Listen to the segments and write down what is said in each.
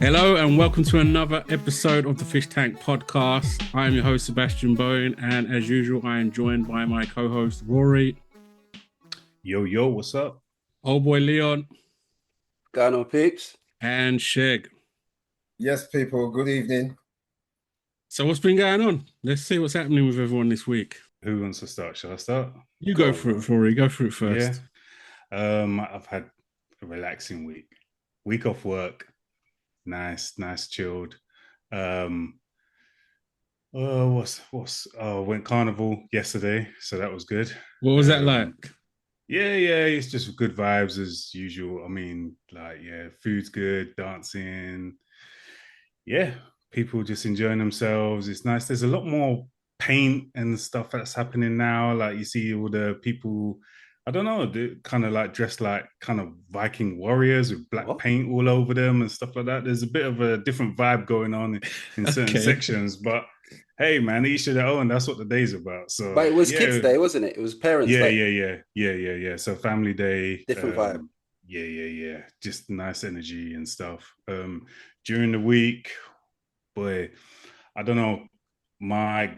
Hello and welcome to another episode of the Fish Tank Podcast. I am your host Sebastian Bowen, and as usual I am joined by my co-host Rory. Yo, what's up? Old boy Leon. Going on, peeps? And Sheg. Yes, people, good evening. So what's been going on? Let's see what's happening with everyone this week. Who wants to start? Shall I start? You go for it, Rory. Go for it first. Yeah. I've had a relaxing week. Week off work. Nice, chilled. Went Carnival yesterday, so that was good. What was that like? Yeah, it's just good vibes as usual. I mean, food's good, dancing. Yeah, people just enjoying themselves. It's nice. There's a lot more paint and stuff that's happening now. Like you see all the people, I don't know, they're kind of like dressed like kind of Viking warriors with black paint all over them and stuff like that. There's a bit of a different vibe going on in certain sections, but hey, man, each to their own. That's what the day's about. So, but it was kids' day, wasn't it? It was parents' day. Yeah. So family day, different vibe. Yeah. Just nice energy and stuff. During the week, boy, I don't know, my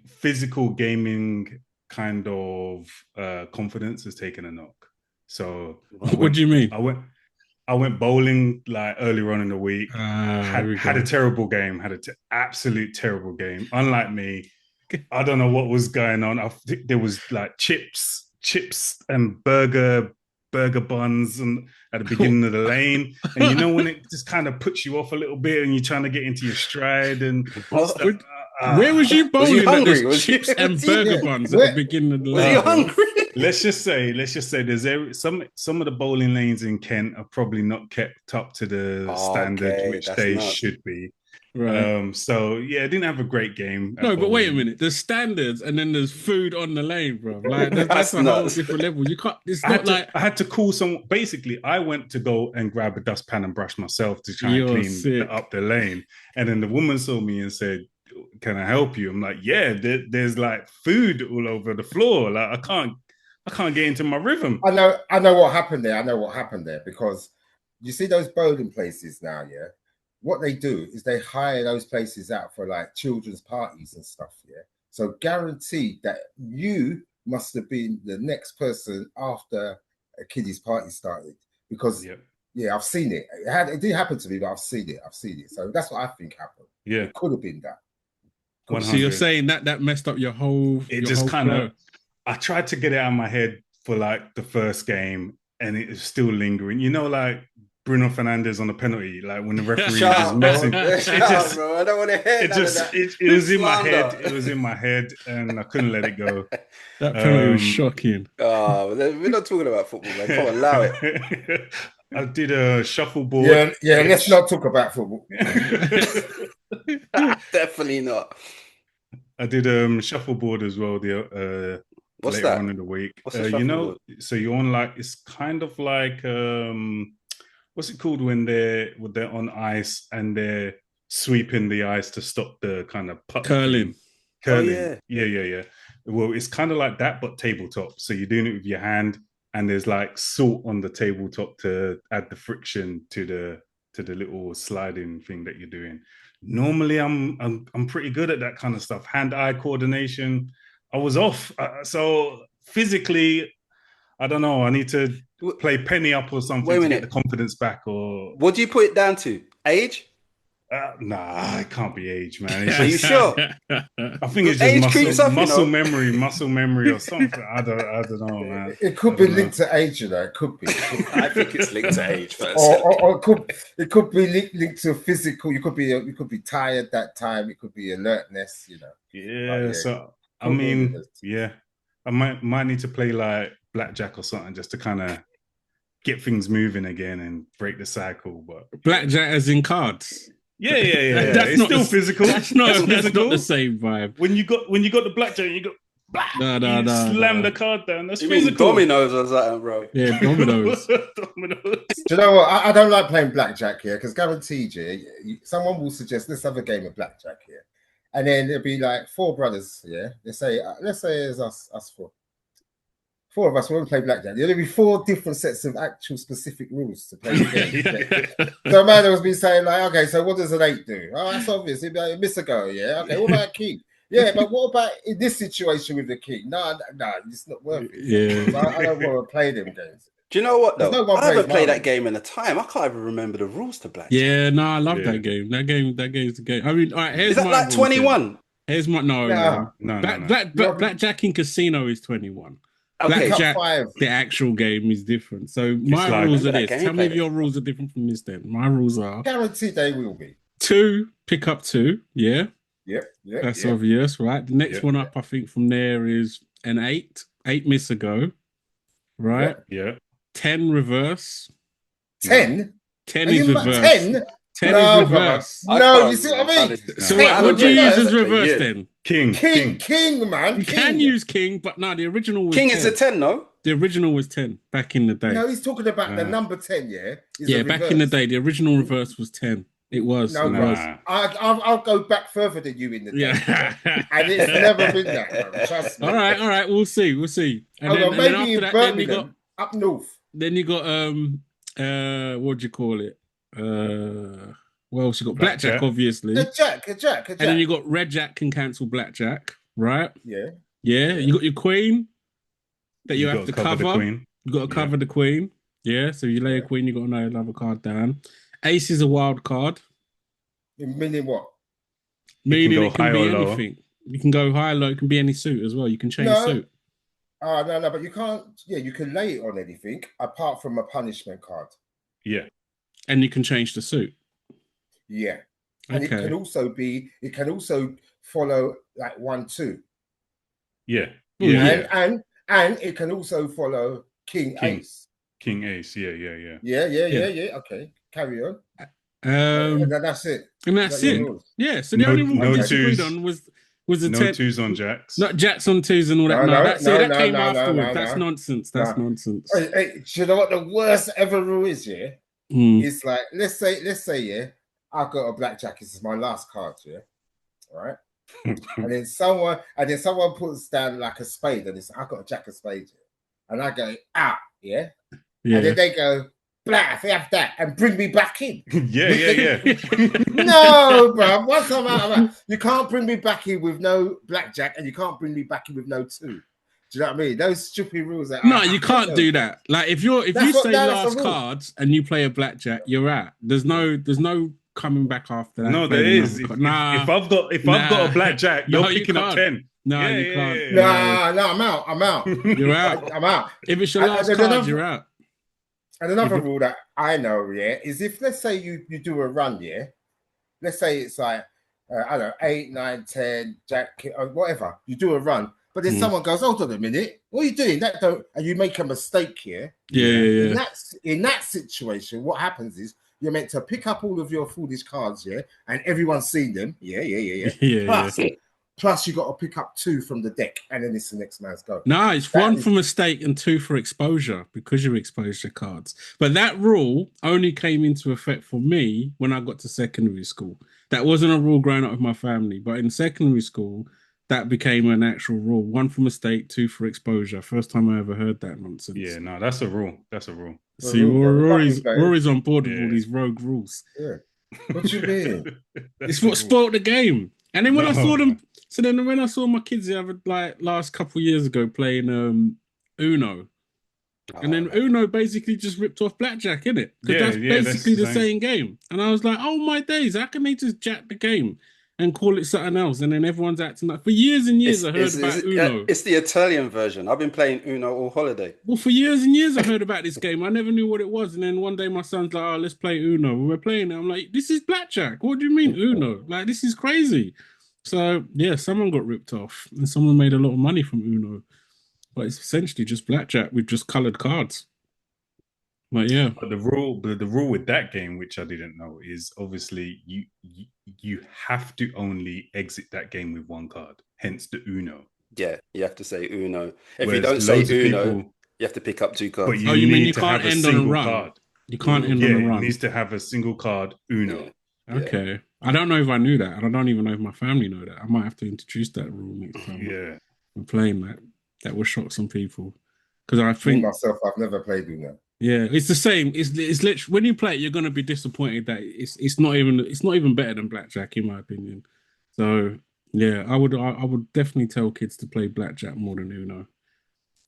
physical gaming kind of confidence has taken a knock. So what do you mean? I went bowling like earlier on in the week. Had a terrible game. Absolute terrible game. Unlike me, I don't know what was going on. There was like chips and burger buns and at the beginning of the lane, and you know when it just kind of puts you off a little bit and you're trying to get into your stride and stuff. Where was you bowling? Was you hungry? Was chips and burger buns at the beginning of the lane? Was you hungry? Let's just say there's some of the bowling lanes in Kent are probably not kept up to the standard which they should be. Right. So yeah, I didn't have a great game. No, but wait a minute. There's standards and then there's food on the lane, bro. Like that's a whole different level. You can't. It's not like I had to call someone. Basically, I went to go and grab a dustpan and brush myself to try and clean up the lane, and then the woman saw me and said, "Can I help you?" I'm like, "Yeah." There's like food all over the floor. Like I can't get into my rhythm. I know what happened there. Because you see those bowling places now, yeah. What they do is they hire those places out for like children's parties and stuff, yeah. So guaranteed that you must have been the next person after a kiddie's party started, because I've seen it. It didn't happen to me, but I've seen it. So that's what I think happened. Yeah, it could have been that. 100. So you're saying that messed up your whole. It just kind of. I tried to get it out of my head for like the first game, and it is still lingering. You know, like Bruno Fernandes on the penalty, like when the referee is messing. Bro, I don't want to hear it was in my head. It was in my head, and I couldn't let it go. That penalty was shocking. Oh, we're not talking about football, man. Come on, allow it. I did a shuffleboard. Yeah. Let's not talk about football. Definitely not. I did shuffleboard as well. What's later that? on in the week. What's You know, so you're on like, it's kind of like what's it called when they're on ice and they're sweeping the ice to stop the kind of putt curling. Oh, yeah. Yeah. Well, it's kind of like that, but tabletop. So you're doing it with your hand, and there's like salt on the tabletop to add the friction to the little sliding thing that you're doing. Normally, I'm pretty good at that kind of stuff. Hand-eye coordination. I was off. So physically, I don't know. I need to play penny up or something to get the confidence back. Or what do you put it down to? Age? Nah, it can't be age, man. Are you sure? I think it's just muscle memory or something. I don't know, man. It could be linked to age, you know. It could be. I think it's linked to age first. Or it could be linked to physical. You could be tired that time. It could be alertness, you know. Yeah. So I mean, yeah, I might need to play like Blackjack or something just to kind of get things moving again and break the cycle. But Blackjack as in cards. Yeah. It's still physical. That's not the same vibe. When you got the blackjack, you go slam the card down. That's physical. Dominoes or something, bro. Yeah, dominoes. Do you know what? I don't like playing blackjack here because guaranteed someone will suggest let's have a game of blackjack here, and then it'll be like four brothers. Yeah, let's say it's us four of us when we play blackjack. There'll be 4 different sets of actual specific rules to play the game. So Amanda was me saying like, okay, so what does an 8 do? Oh, that's obvious. It'd be like, miss a go, yeah. Okay, what about a king? Yeah, but what about in this situation with the king? No, it's not worth it. Yeah. So I don't want to play them games. Do you know what though? No one I haven't plays played Mario. that game in a time. I can't even remember the rules to Blackjack. Yeah, no, I love Yeah. that game. That game's the game. I mean, all right, here's Is that my like rules 21? then. Here's my No. Blackjack in Casino is 21. Okay. Blackjack, 5. the actual game is different. So my like- rules are Remember that this. game? Tell me if Played your rules are different from this then. My rules are Guaranteed they will be. 2, pick up 2. Yeah, Yep. that's obvious, right? The next Yep. one up, I think, from there is an 8. 8 miss a go, right? Yeah. 10 reverse. 10? 10 Are is you reverse. 10? 10 No, is reverse. I No, can't you see what I mean? remember. So No. what would you use as reverse Yeah. then? King, man. You can use king, but no, the original was King 10. is a 10, no? The original was 10 back in the day. No, he's talking about the Nah. number 10, yeah? Is Yeah, a back in the reverse. day, the original reverse was 10. It was. No, it bro. was. Nah. I'll go back further than you in the day. Yeah. And it's never been that, bro. Trust me. all right. We'll see. And Maybe then after in that, Birmingham, up north. then you got what do you call it? What else you got? Blackjack, obviously. A jack. And then you got red jack can cancel blackjack, right? Yeah. Yeah. You got your queen that you have to cover. the queen. You got to cover the queen. Yeah. So you lay a queen, you got to know another card down. Ace is a wild card. Meaning what? Meaning go it can high be or lower. anything. You can go high or low. It can be any suit as well. You can change No. suit. Oh, no, but you can't. Yeah, you can lay it on anything apart from a punishment card. Yeah. And you can change the suit. Yeah. And Okay. it can also follow like 1-2. Yeah. Ooh, Yeah. And it can also follow king ace. King ace. Yeah. Yeah. Okay, carry on. And then that's it. that's Is that it. your rules? Yeah. So the No- only rule no we disagreed twos. on was the No 10. twos on jacks. Not jacks on twos and all that. No, that no, came no, afterwards. no, That's no. nonsense. That's No. nonsense. Hey, do you know what the worst ever rule is? Yeah, Mm. it's like let's say yeah, I've got a blackjack. This is my last card. Yeah, all right. and then someone puts down like a spade, and it's I've got a jack of spades, yeah? And I go out, yeah, Yeah. and then they go black, have that, and bring me back in. yeah. No, bro. Once I'm out, you can't bring me back in with no blackjack, and you can't bring me back in with no 2. Do you know what I mean? Those stupid rules. No, you can't do that. Like if you say that's last the rule. cards and you play a blackjack, you're out. There's no coming back after that. No, there playing is. another If, card. Nah. if I've got a blackjack, you're No, you picking up can't. 10. No, Yeah, you can't. yeah. No, I'm out. You're out. I'm out. If it's your And last there's card, another- you're out. And another rule that I know, yeah, is if let's say you do a run, yeah, let's say it's like I don't know 8, 9, 10, jack, or whatever. You do a run, but then someone goes, "Hold on a minute, what are you doing?" That don't, and you make a mistake here. Yeah. In that situation, what happens is you're meant to pick up all of your foolish cards, yeah, and everyone's seen them. Yeah. Yeah. Plus, you got to pick up 2 from the deck, and then it's the next man's go. No, it's That 1 is- for mistake and 2 for exposure because you exposed your cards. But that rule only came into effect for me when I got to secondary school. That wasn't a rule growing up with my family, but in secondary school, that became an actual rule. 1 for mistake, 2 for exposure. First time I ever heard that nonsense. Yeah, no, that's a rule. That's a rule. See, Rory's on board with all these rogue rules. Yeah. What do you mean? It's what spoiled the game. And then when I saw them, No. when I saw my kids the other last couple of years ago playing Uno, and then Uno basically just ripped off Blackjack, innit? Because that's basically the same game. And I was like, oh my days, how can they just jack the game and call it something else? And then everyone's acting like, for years and years I heard about Uno. It's the Italian version. I've been playing Uno all holiday. Well, for years and years I heard about this game. I never knew what it was. And then one day my son's like, oh, let's play Uno. We're playing it. I'm like, this is Blackjack. What do you mean Uno? Like, this is crazy. So, yeah, someone got ripped off and someone made a lot of money from Uno. But it's essentially just Blackjack with just coloured cards. But yeah. But the rule with that game, which I didn't know, is obviously you have to only exit that game with 1 card. Hence the Uno. Yeah, you have to say Uno. If Whereas you don't say loads of Uno, people- you have to pick up 2 cards. But Oh, you mean need you to can't have end on a single run? card. You can't end Yeah, on a run. it needs to have a single card Uno. Yeah. Okay. I don't know if I knew that. And I don't even know if my family know that. I might have to introduce that rule next time. Yeah. I'm playing that. That will shock some people. because I Me think myself, I've never played Uno. yeah, it's the same. It's literally when you play it, you're gonna be disappointed that it's not even better than Blackjack in my opinion. So yeah, I would definitely tell kids to play Blackjack more than Uno.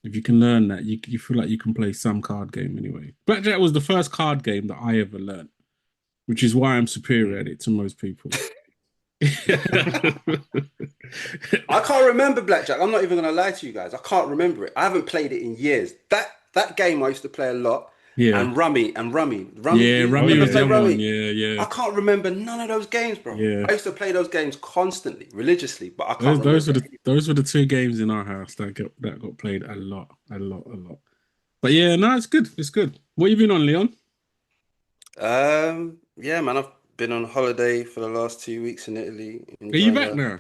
If you can learn that, you feel like you can play some card game anyway. Blackjack was the first card game that I ever learned, which is why I'm superior at it to most people. I can't remember Blackjack. I'm not even gonna lie to you guys. I can't remember it. I haven't played it in years. That game I used to play a lot. Yeah. And Rummy. Yeah, You Rummy ever was play the other Rummy? one. Yeah. I can't remember none of those games, bro. Yeah. I used to play those games constantly, religiously, but I can't remember. Those were the two games in our house that got played a lot. But yeah, no, it's good. It's good. What have you been on, Leon? Yeah, man, I've been on holiday for the last 2 weeks in Italy. Are you back now?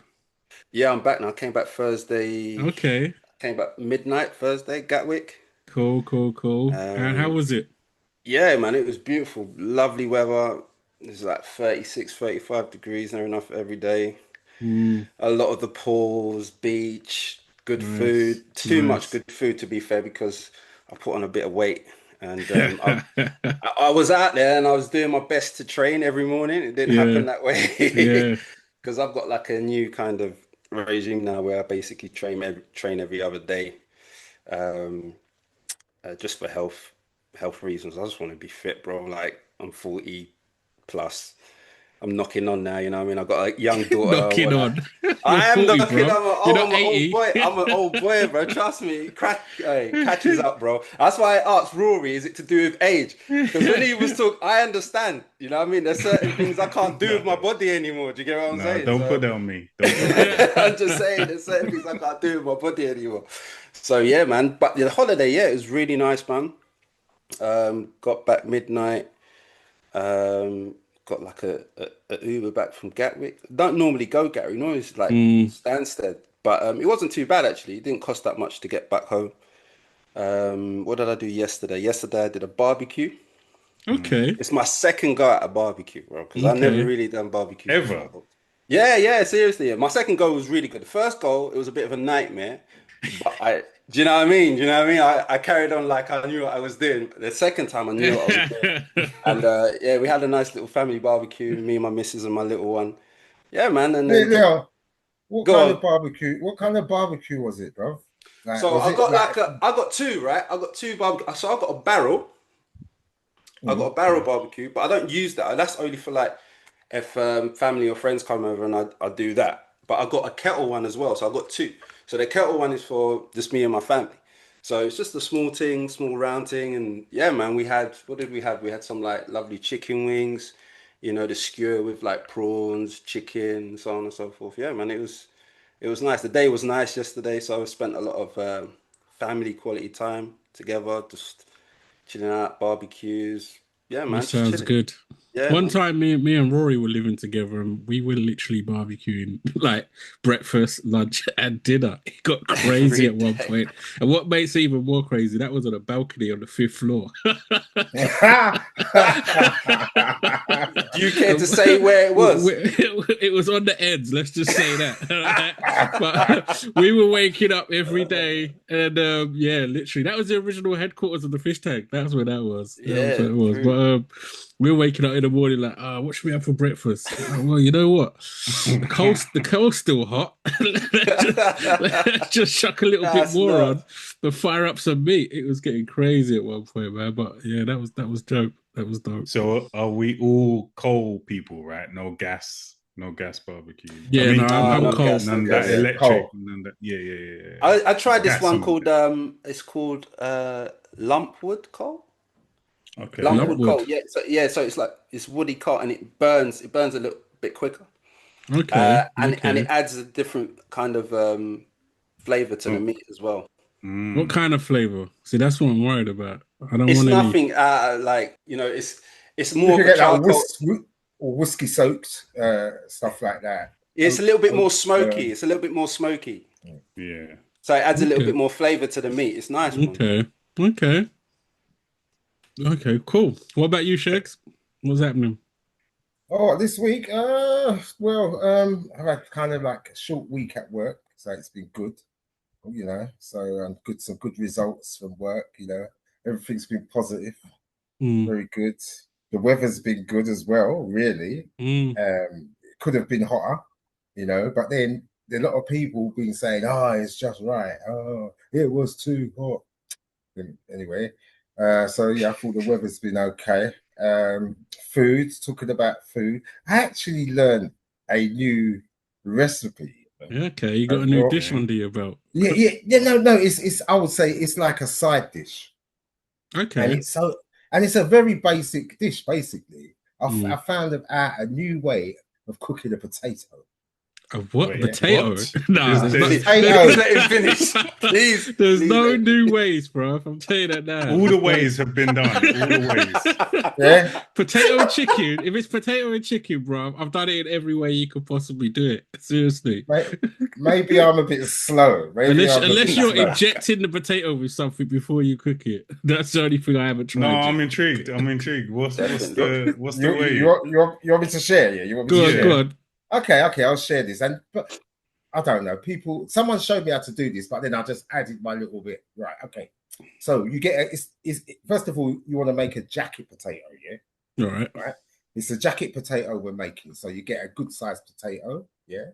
Yeah, I'm back now. I came back Thursday. Okay. Came back midnight Thursday, Gatwick. Cool. And how was it? Yeah, man, it was beautiful. Lovely weather. It was like 36, 35 degrees near enough every day. A lot of the pools, beach, good food. Too much good food, to be fair, because I put on a bit of weight. And I was out there and I was doing my best to train every morning. It didn't happen that way. Because I've got like a new kind of regime now where I basically train every other day, just for health reasons. I just want to be fit, bro. Like I'm 40 plus. I'm knocking on now, you know what I mean? I've got a young daughter. Knocking on. I am 40, knocking bro. on. I'm an old boy. I'm an old boy, bro. Trust me. Catches up, bro. That's why I asked Rory, is it to do with age? Because when he was talking, I understand. You know what I mean? There's certain things I can't do with my body anymore. Do you get what I'm saying? Don't put that on me. I'm just saying, there's certain things I can't do with my body anymore. So yeah, man. But the holiday, yeah, it was really nice, man. Got back midnight. Got like a Uber back from Gatwick. Don't normally go Gatwick. Normally it's like Stansted. But it wasn't too bad actually. It didn't cost that much to get back home. What did I do yesterday? Yesterday I did a barbecue. Okay. It's my second go at a barbecue, bro, because I've never really done barbecue ever. before. Yeah, seriously. Yeah. My second goal was really good. The first goal, it was a bit of a nightmare. But do you know what I mean? I carried on like I knew what I was doing. The second time I knew what I was doing. And yeah, we had a nice little family barbecue, me, my missus and my little one. Yeah, man. And then what kind of barbecue was it, bro? Like, so I got two, right? I got two barbecue. So I got a barrel. I got a barrel barbecue, but I don't use that. That's only for like if family or friends come over and I do that. But I got a kettle one as well. So I got two. So the kettle one is for just me and my family. So it's just a small round thing. And yeah, man, what did we have? We had some like lovely chicken wings, the skewer with like prawns, chicken, so on and so forth. Yeah, man, it was nice. The day was nice yesterday. So I spent a lot of family quality time together, just chilling out, barbecues. Yeah, man. That sounds good. Yeah, One time, me and Rory were living together, and we were literally barbecuing like breakfast, lunch, and dinner. It got crazy at one point. And what makes it even more crazy, that was on a balcony on the 5th floor. Do you care to say where it was? It was on the ends, let's just say that. But we were waking up every day, and yeah, literally, that was the original headquarters of the fish tank. That's where that was. That's what it was. But we were waking up in the morning like, what should we have for breakfast? Well, you know what? The coal's still hot. let's just chuck a little bit more on, but fire up some meat. It was getting crazy at one point, man. But yeah, that was dope. That was dope. So are we all coal people, right? No gas barbecue. Yeah, I'm coal. None that electric. None that, yeah. I tried this one called it's called lumpwood coal. Okay. Lumpwood coal. So it's like it's woody coal and it burns a little bit quicker. Okay. And it adds a different kind of flavor to the meat as well. What kind of flavor? See, that's what I'm worried about. I don't want It's nothing like it's more you get like whiskey soaked stuff like that. It's a little bit more smoky. It's a little bit more smoky. Yeah. So it adds a little bit more flavor to the meat. It's nice. Okay, cool. What about you, Shags? What's happening? Oh, this week, I've had kind of like a short week at work, so it's been good. you know. So some good results from work, you know. Everything's been positive, very good. The weather's been good as well, really. It could have been hotter, you know, but then a lot of people been saying, "Oh, it's just right. Oh, it was too hot." Anyway, so yeah, I thought the weather's been okay. Food, talking about food, I actually learned a new recipe. Okay, you got a new dish under your belt. Yeah. No. It's. I would say it's like a side dish. Okay, and it's a very basic dish. Basically, I found out a new way of cooking a potato. Of what? Wait, potato? what? No, Please potato. let him finish. Please. There's please no let him new finish. ways, bro. I'm telling you that now. All the ways have been done. All the ways. Yeah. Potato and chicken. If it's potato and chicken, bro, I've done it in every way you could possibly do it. Seriously. Maybe I'm a bit slow. Unless you're injecting the potato with something before you cook it. That's the only thing I haven't tried. No, yet. I'm intrigued. What's the way? You want me to share? Yeah, you want me to share? Good. Okay, I'll share this. But I don't know. Someone showed me how to do this, but then I just added my little bit. Right, okay. So you get first of all, you want to make a jacket potato, yeah? All right. Right. It's a jacket potato we're making. So you get a good sized potato, yeah.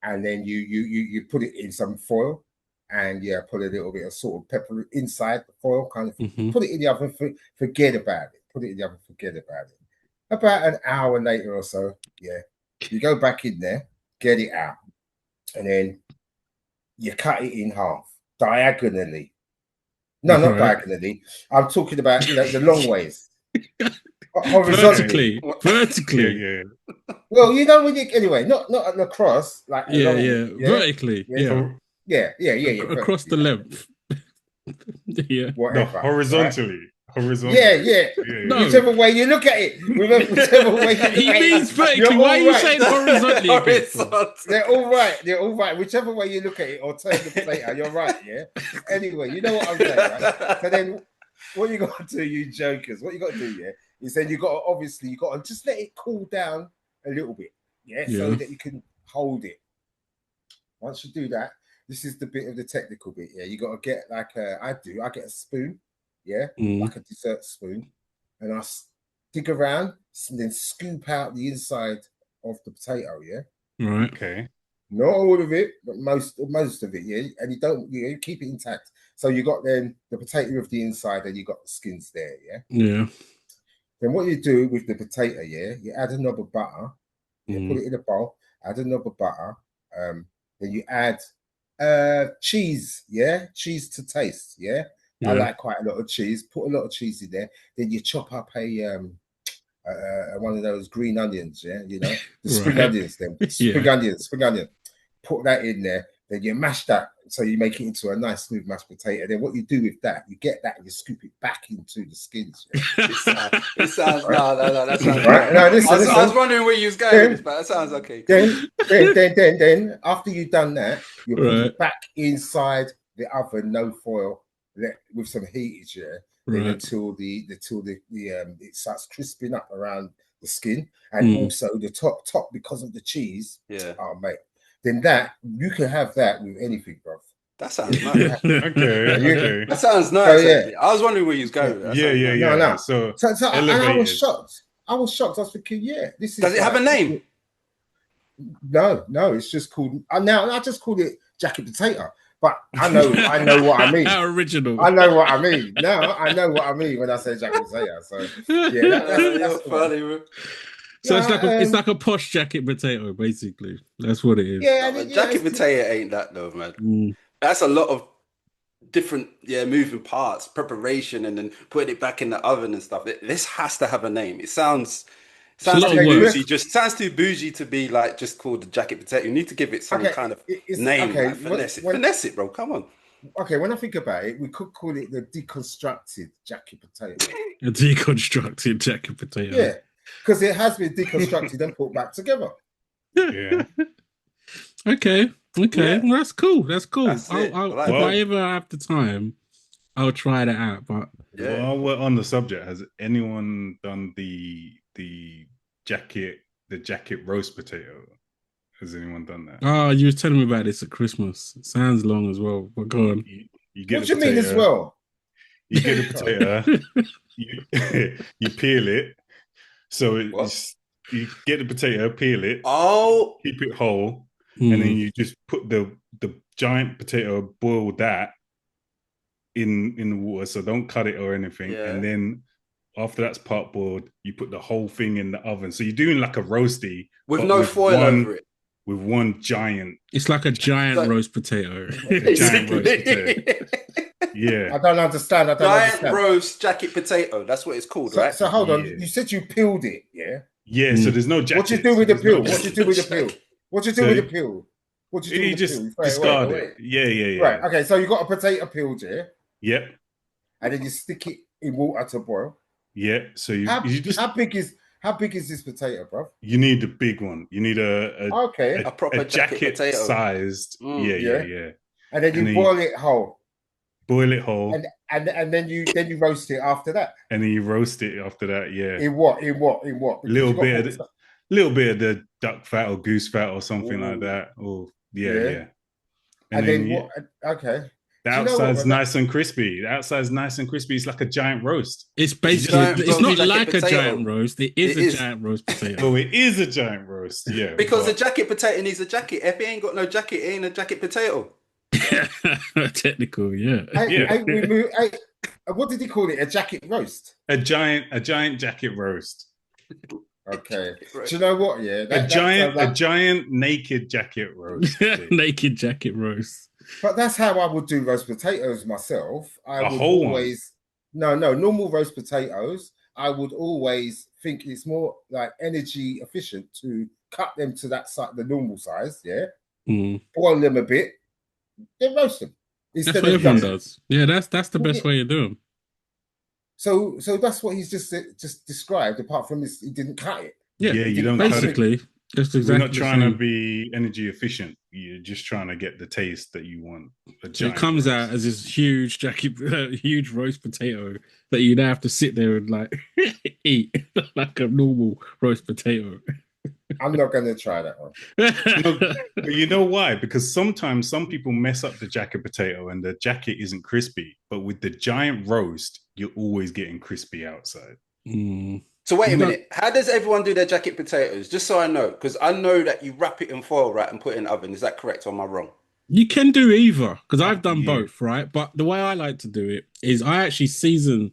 And then you put it in some foil and put a little bit of salt and pepper inside the foil, kind of put it in the oven, forget about it. Put it in the oven, forget about it. About an hour later or so, you go back in there, get it out, and then you cut it in half diagonally. No, not diagonally. I'm talking about the long ways. Vertically. Yeah. Well, you know when you anyway, not across, like vertically. Yeah. Across the length. Yeah. Whatever. No, horizontally. Right? Yeah. No. Whichever way you look at it. Whichever way you look he at means it. vertically. Why are you saying horizontally? They're all right. They're all right. Whichever way you look at it or turn the potato, you're right, yeah? Anyway, you know what I'm saying, right? So then what you got to do, you jokers, what you got to do, is then you got to just let it cool down a little bit, so that you can hold it. Once you do that, this is the bit of the technical bit, you got to get I get a spoon, like a dessert spoon, and I dig around and then scoop out the inside of the potato, Right. Okay. Not all of it, but most of it, and you keep it intact. So you got then the potato with the inside, and you got the skins there, Yeah. Then what you do with the potato, you add a knob of butter, put it in a bowl, add a knob of butter, then you add cheese, cheese to taste, I like quite a lot of cheese. Put a lot of cheese in there. Then you chop up one of those green onions, the spring onions, spring onion. Put that in there. Then you mash that, so you make it into a nice smooth mashed potato. Then what you do with that, you get that and you scoop it back into the skins. It sounds no, that sounds right. No, listen, I was wondering where you was going with this, but that sounds okay. Then after you've done that, you put it back inside the oven, no foil, with some heat, until it starts crisping up around the skin, and also the top because of the cheese. Oh mate. Then you can have that with anything, bro. That sounds nice. Okay. That sounds nice. I was wondering where you was going. Yeah. So and I was shocked. I was thinking, this is. Does it have a name? No, it's just called. Now I just called it jacket potato, but I know what I mean. How original. I know what I mean. No, I know what I mean when I say jacket potato. So that's funny. So it's like a posh jacket potato, basically. That's what it is. Yeah, jacket potato ain't that though, man. That's a lot of different moving parts, preparation, and then putting it back in the oven and stuff. This has to have a name. It sounds too bougie. Just sounds too bougie to be like just called the jacket potato. You need to give it some kind of name. Okay. Finesse it, bro. Come on. Okay, when I think about it, we could call it the deconstructed jacket potato. A deconstructed jacket potato. Yeah. Because it has been deconstructed and put back together. Yeah. Okay. Yeah. Well, that's cool. If like I ever have the time, I'll try that out. But while we're on the subject, has anyone done the jacket roast potato? Has anyone done that? Oh, you were telling me about this at Christmas. It sounds long as well, but go on. You get What the do you mean as potato. well? You get the potato. you peel it. So you get the potato, peel it, Oh, keep it whole, and then you just put the giant potato, boil that in the water. So don't cut it or anything. Yeah. And then after that's part boiled, you put the whole thing in the oven. So you're doing like a roasty with but no foil over it. With one giant. It's like a giant roast potato. A giant roast potato. Yeah. I don't understand. Giant roast jacket potato. That's what it's called, right? So hold on. You said you peeled it, yeah? Yeah, so there's no jacket. What do you do with the peel? What do you do with the peel? What do you do with the peel? What do you do You with the just peel? discard it. Yeah. Right, okay, so you got a potato peeled, yeah? Yep. And then you stick it in water to boil. Yeah. So how big is this potato, bro? You need a big one. You need a proper jacket potato. Sized. Yeah. And then you boil it whole. Boil it whole. And then you roast it after that. And then you roast it after that, yeah. In what? A little bit of the duck fat or goose fat or something like that. Oh, yeah. And then what? Okay. The outside's nice and crispy. The outside's nice and crispy. It's like a giant roast. It's basically, it's not like a giant roast. It is a giant roast potato. Oh, it is a giant roast, yeah. Because the jacket potato needs a jacket. If it ain't got no jacket, it ain't a jacket potato. Technical, yeah. What did he call it? A jacket roast? A giant jacket roast. Okay. Do you know what? Yeah, a giant naked jacket roast. Naked jacket roast. But that's how I would do roast potatoes myself. I would whole always normal roast potatoes. I would always think it's more like energy efficient to cut them to that size, the normal size. Yeah, boil them a bit, then roast them. That's what everyone does. Yeah, that's the best way to do them. So that's what he's just described. Apart from this, he didn't cut it. Yeah, you don't basically. That's exactly. We're not trying to be energy efficient. You're just trying to get the taste that you want. It comes out as this huge huge roast potato that you'd have to sit there and like eat like a normal roast potato. I'm not going to try that one. But you know why? Because sometimes some people mess up the jacket potato and the jacket isn't crispy. But with the giant roast, you're always getting crispy outside. So wait a minute. How does everyone do their jacket potatoes? Just so I know, because I know that you wrap it in foil, right, and put it in the oven. Is that correct or am I wrong? You can do either, because I've done both, right? But the way I like to do it is I actually season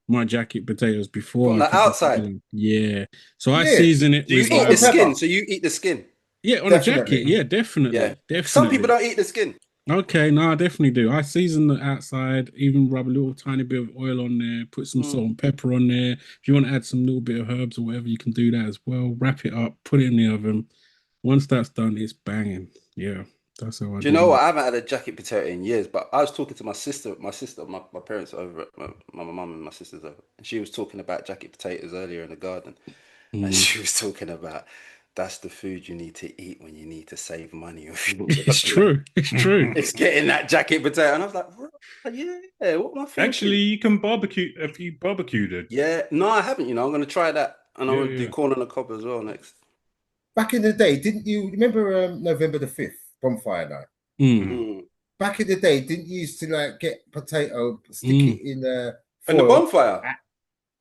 my jacket potatoes before. From the outside? Yeah. So I season it. Do you eat the skin? So you eat the skin? Yeah, on a jacket. Yeah, definitely. Yeah. Definitely. Some people don't eat the skin. Okay, no, I definitely do. I season the outside, even rub a little tiny bit of oil on there, put some salt and pepper on there. If you want to add some little bit of herbs or whatever, you can do that as well. Wrap it up, put it in the oven. Once that's done, it's banging. Yeah, that's how I do. Do you know what? I haven't had a jacket potato in years, but I was talking to my sister, my parents are over at my mum and my sister's over, and she was talking about jacket potatoes earlier in the garden, and she was talking about that's the food you need to eat when you need to save money. It's true. It's true. It's getting that jacket potato. And I was like, yeah, what am I thinking? Actually, you can barbecue if you barbecued it. Yeah, no, I haven't. I'm going to try that. And I'm going to do corn on the cob as well next. Back in the day, didn't you remember November the 5th, bonfire night? Back in the day, didn't you used to like get potato, stick it in the foil? In the bonfire?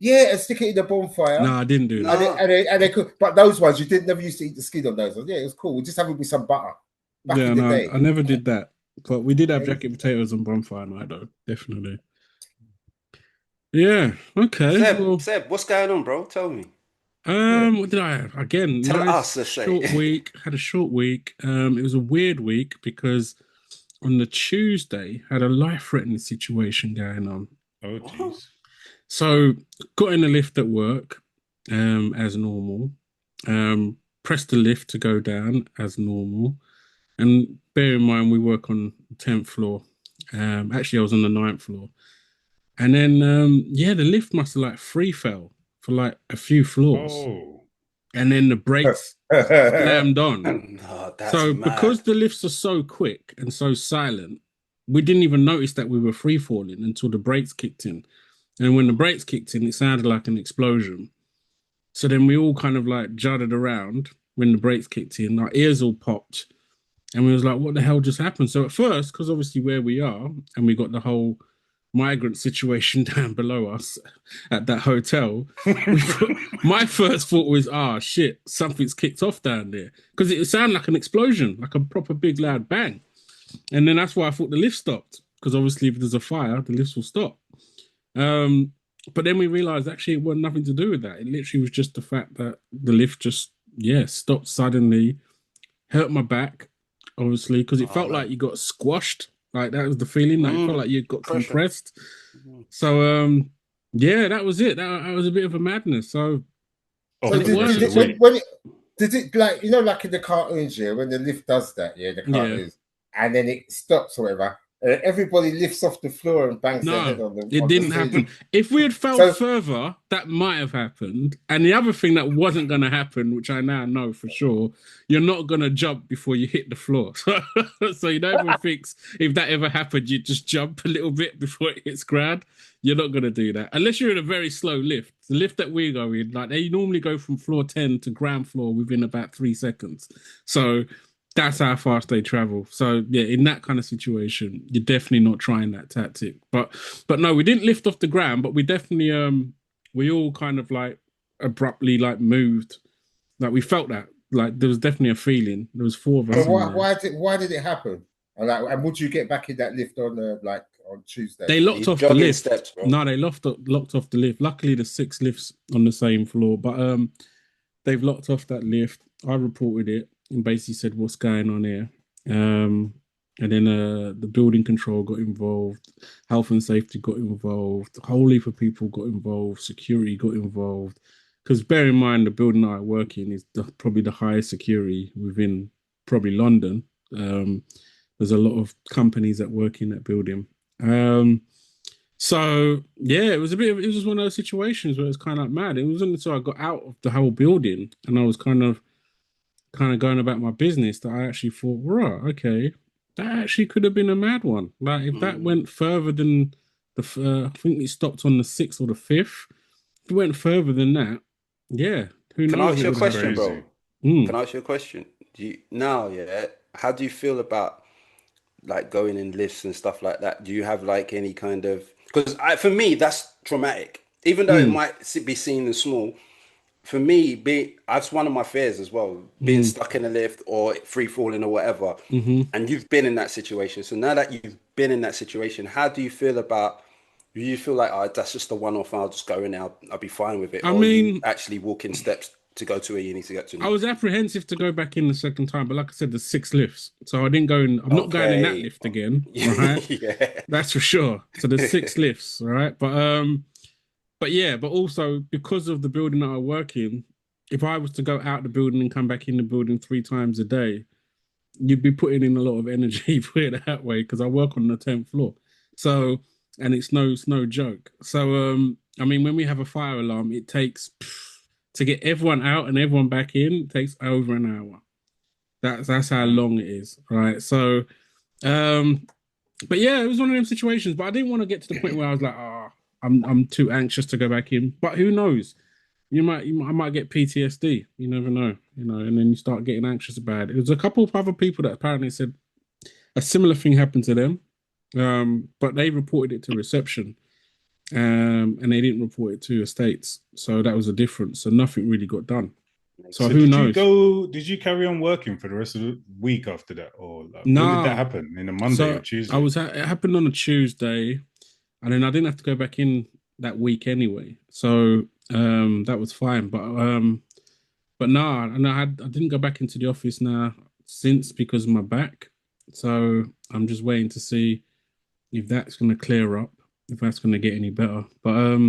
Yeah, and stick it in the bonfire. No, I didn't do that. And they could, but those ones you never used to eat the skin on those ones. Yeah, it was cool. We just have it with some butter. Back in the day. I never did that. But we did have jacket potatoes on bonfire night, though. Definitely. Yeah. Okay. Seb, what's going on, bro? Tell me. What did I have? Again, tell us. Let's say. Short week. Had a short week. It was a weird week because on the Tuesday had a life-threatening situation going on. Oh, jeez. So got in the lift at work, as normal. Pressed the lift to go down as normal. And bear in mind, we work on the 10th floor. Actually, I was on the 9th floor. And then, the lift must have like free fell for like a few floors. Oh. And then the brakes slammed on. No, that's so mad. Because the lifts are so quick and so silent, we didn't even notice that we were free falling until the brakes kicked in. And when the brakes kicked in, it sounded like an explosion. So then we all kind of like jutted around when the brakes kicked in. Our ears all popped, and we was like, "What the hell just happened?" So at first, because obviously where we are, and we got the whole migrant situation down below us at that hotel, my first thought was, shit, something's kicked off down there, because it sounded like an explosion, like a proper big loud bang. And then that's why I thought the lift stopped, because obviously if there's a fire, the lifts will stop. But then we realized actually it wasn't nothing to do with that. It literally was just the fact that the lift just stopped suddenly, hurt my back, obviously, because it felt like you got squashed. Like that was the feeling. Like it felt like you got compressed. So that was it. That was a bit of a madness. So, did it like, like in the cartoons, when the lift does that, the cartoons, and then it stops or whatever. Everybody lifts off the floor and bangs their head on them. It didn't happen. If we had fell further, that might have happened. And the other thing that wasn't going to happen, which I now know for sure, you're not going to jump before you hit the floor. So you don't even think if that ever happened, you just jump a little bit before it hits ground. You're not going to do that unless you're in a very slow lift. The lift that we go in, like they normally go from floor 10 to ground floor within about 3 seconds. So that's how fast they travel. So yeah, in that kind of situation, you're definitely not trying that tactic. But no, we didn't lift off the ground, but we definitely we all kind of like abruptly like moved. Like we felt that. Like there was definitely a feeling. There was 4 of us. Why did it happen? And would you get back in that lift on on Tuesday? They locked off the lift. Steps, no, they locked off the lift. Luckily, there's 6 lifts on the same floor, but they've locked off that lift. I reported it and basically said, "What's going on here?" And then the building control got involved, health and safety got involved, a whole heap of people got involved, security got involved. Because bear in mind, the building that I work in is probably the highest security within probably London. There's a lot of companies that work in that building. So yeah, it was just one of those situations where it's kind of like mad. It wasn't until I got out of the whole building and I was kind of going about my business that I actually thought, right, okay, that actually could have been a mad one. Like if that went further than I think it stopped on the 6th or the 5th. If it went further than that, yeah, who knows? Can I ask you a question, bro? Can I ask you a question? How do you feel about like going in lifts and stuff like that? Do you have like any kind of, because for me that's traumatic, even though it might be seen as small. For me, that's one of my fears as well, being stuck in a lift or free falling or whatever. And you've been in that situation. So now that you've been in that situation, how do you feel about? Do you feel like that's just a one-off? I'll just go in. I'll be fine with it. I mean, you actually walking steps to go to where you need to get to. I was apprehensive to go back in the second time, but like I said, there's 6 lifts, so I didn't go in. I'm not going in that lift again. Right? Yeah, that's for sure. So there's 6 lifts, all right. But also because of the building that I work in, if I was to go out the building and come back in the building 3 times a day, you'd be putting in a lot of energy, put it that way, because I work on the 10th floor. So, and it's no joke. So, I mean, when we have a fire alarm, it takes to get everyone out and everyone back in, it takes over an hour. That's how long it is, right? So, but yeah, it was one of them situations. But I didn't want to get to the point where I was like, I'm too anxious to go back in. But who knows? I might get PTSD. You never know, and then you start getting anxious about it. There's a couple of other people that apparently said a similar thing happened to them, but they reported it to reception, and they didn't report it to estates. So that was a difference. So nothing really got done. So who knows? Did you carry on working for the rest of the week after that, or when did that happen? In a Monday or Tuesday? It happened on a Tuesday. And then I didn't have to go back in that week anyway, so that was fine. But no, and I didn't go back into the office now since because of my back. So I'm just waiting to see if that's going to clear up, if that's going to get any better. But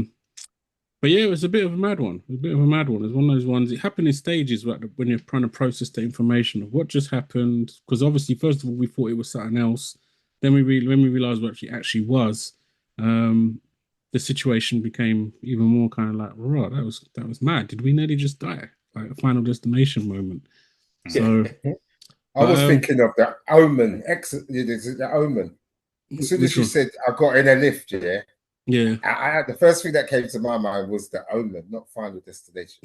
yeah, it was a bit of a mad one. It was one of those ones. It happened in stages when you're trying to process the information of what just happened. Because obviously, first of all, we thought it was something else. Then when we realized what it actually was. The situation became even more kind of like, right, that was mad. Did we nearly just die? Like a Final Destination moment. So I was thinking of the Omen. The Omen. As soon as you said I got in a lift, Yeah. The first thing that came to my mind was The Omen, not Final Destination.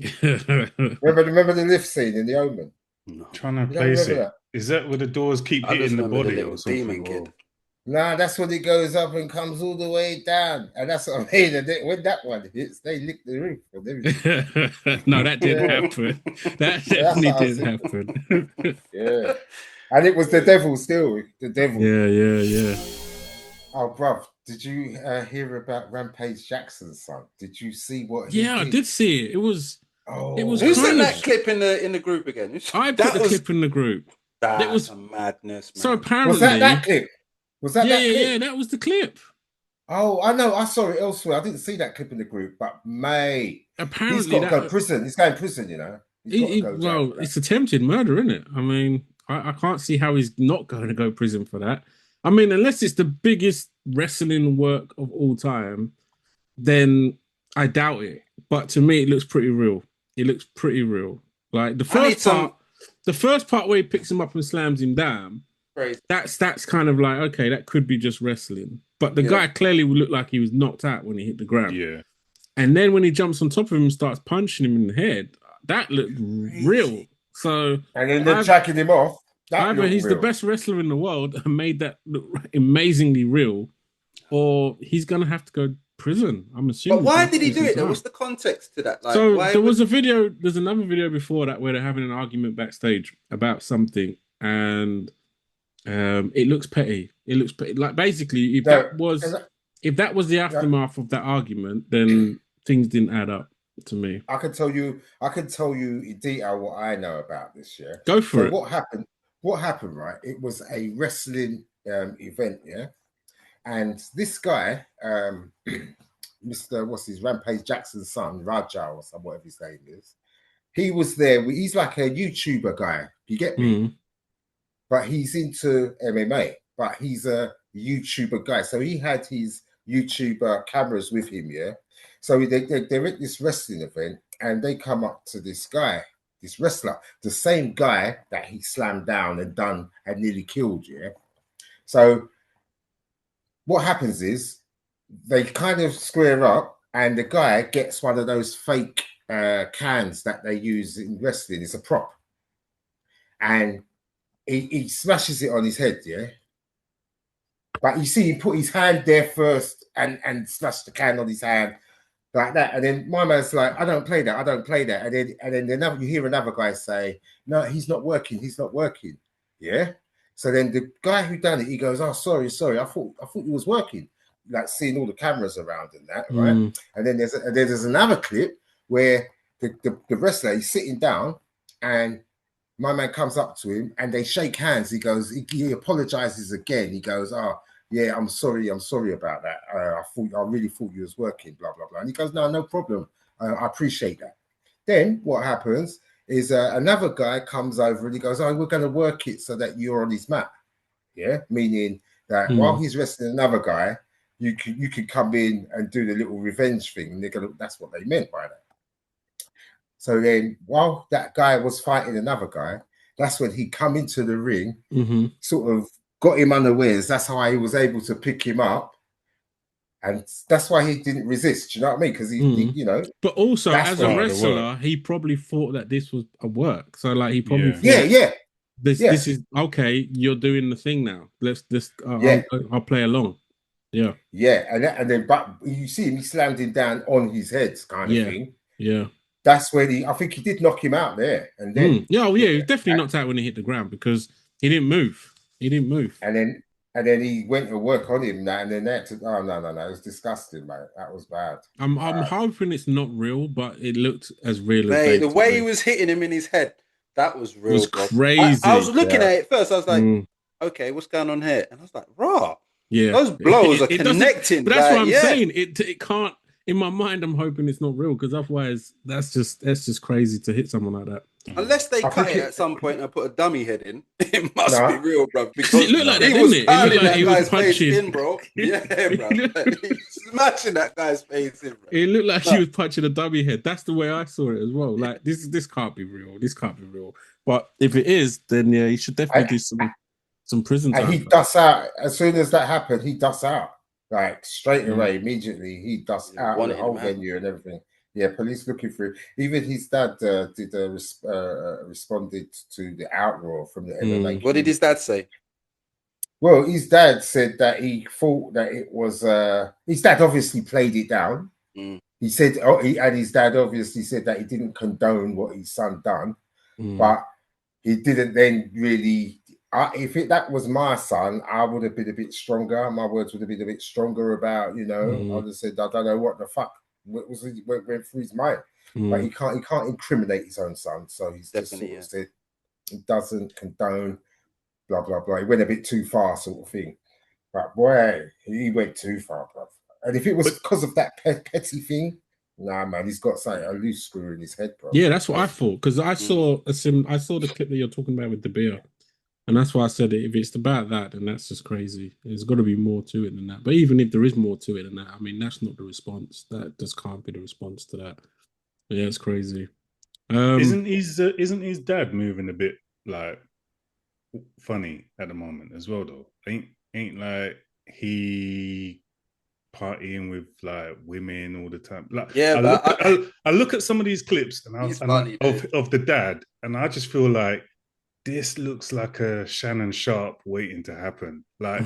remember the lift scene in The Omen? No. Trying to You don't place remember it. that? Is that where the doors keep I just hitting the remember the body little or something? demon kid. Nah, that's when it goes up and comes all the way down, and that's what I mean. And when that one hits, they lick the roof and everything. No, that didn't happen. That definitely didn't happen. Yeah, and it was the devil still. The devil. Yeah. Oh, bruv, did you hear about Rampage Jackson's son? Did you see what he Yeah, did? I did see it. It was Who kind sent of- that clip in the group again? I put the clip in the group. That was a madness, man. So apparently, was that clip? Was that that clip? Yeah, that was the clip. Oh, I know. I saw it elsewhere. I didn't see that clip in the group, but mate, apparently he's got to go to prison. He's going to prison, you know. It's attempted murder, isn't it? I mean, I can't see how he's not going to go to prison for that. I mean, unless it's the biggest wrestling work of all time, then I doubt it. But to me, it looks pretty real. It looks pretty real. Like the first part where he picks him up and slams him down, crazy. That's kind of like, okay, that could be just wrestling. But the guy clearly would look like he was knocked out when he hit the ground. Yeah. And then when he jumps on top of him and starts punching him in the head, that looked real. So and then they're jacking him off. Either he's the best wrestler in the world and made that look amazingly real, or he's gonna have to go to prison. I'm assuming. But why did he do it? What's the context to that? Like, so there was a video. There's another video before that where they're having an argument backstage about something, and it looks petty. It looks petty. Like basically, if that was the aftermath of that argument, then things didn't add up to me. I can tell you in detail what I know about this. Yeah, go for it. What happened? Right, it was a wrestling event. Yeah, and this guy, Mr. What's his Rampage Jackson's son, Raja or whatever his name is, he was there. He's like a YouTuber guy. You get me? But he's into MMA. But he's a YouTuber guy, so he had his YouTuber cameras with him. Yeah. So they're at this wrestling event and they come up to this guy, this wrestler, the same guy that he slammed down and nearly killed, yeah? So what happens is they kind of square up and the guy gets one of those fake cans that they use in wrestling. It's a prop. And he smashes it on his head, yeah? But you see him put his hand there first and smash the can on his hand. Like that, and then my man's like, I don't play that, and then you hear another guy say, no, he's not working, yeah. So then the guy who done it, he goes, oh, sorry, I thought he was working, like seeing all the cameras around and that, right? And then there's another clip where the wrestler is sitting down, and my man comes up to him, and they shake hands. He goes, he apologizes again. He goes, oh. Yeah, I'm sorry about that. I really thought you was working, blah, blah, blah. And he goes, no problem. I appreciate that. Then what happens is another guy comes over and he goes, oh, we're going to work it so that you're on his map. Yeah, meaning that while he's wrestling another guy, you can come in and do the little revenge thing. And that's what they meant by that. So then while that guy was fighting another guy, that's when he come into the ring, sort of got him unawares. That's how he was able to pick him up, and that's why he didn't resist. Do you know what I mean? Because he, you know. But also, as a wrestler, he probably thought that this was a work. So, like, he probably thought, this is okay. You're doing the thing now. I'll play along. Yeah, and then but you see him, he slammed him down on his head, kind of thing. Yeah, that's when I think he did knock him out there, and then he was definitely knocked out when he hit the ground because he didn't move. And then he went to work on him now, and then no, it was disgusting, mate. That was bad. I'm hoping it's not real, but it looked as real as mate, the way he was hitting him in his head, that was real. It was crazy. I was looking at it first. I was like, okay, what's going on here? And I was like, raw. Yeah, those blows are connecting. But that's what I'm saying. It can't. In my mind, I'm hoping it's not real because otherwise, that's just crazy to hit someone like that. Unless they cut it at some point and put a dummy head in, it must be real, bro. Because it looked like that, didn't it? It looked like he was punching in, bro. Yeah, bro. He was smashing that guy's face in, bro. It looked like he was punching a dummy head. That's the way I saw it as well. Like this can't be real. This can't be real. But if it is, then he should definitely do some prison time. And he dusts out as soon as that happened. He dusts out. Like straight away, immediately, he dust Yeah, out the wanted whole him, man. venue and everything. Yeah, police looking for him. Even his dad responded to the outroar from the MMA. What did his dad say? Well, his dad said that he thought that it was. His dad obviously played it down. He said, and his dad obviously said that he didn't condone what his son done, but he didn't then really. That was my son, I would have been a bit stronger. My words would have been a bit stronger about, I would have said, I don't know what the fuck went through his mind. But he can't incriminate his own son, so he's definitely just sort of said he doesn't condone, blah blah blah. He went a bit too far, sort of thing. But boy, he went too far, bro. And if it was because of that petty thing, nah, man, he's got a loose screw in his head, bro. Yeah, that's what I thought, because I saw I saw the clip that you're talking about with the beer, and that's why I said if it's about that, then that's just crazy. There's got to be more to it than that. But even if there is more to it than that, I mean, that's not the response. That just can't be the response to that. Yeah, it's crazy. Isn't his dad moving a bit like funny at the moment as well? Though ain't like he partying with like women all the time. Like, yeah, I look at some of these clips and of the dad, and I just feel like this looks like a Shannon Sharp waiting to happen. Like,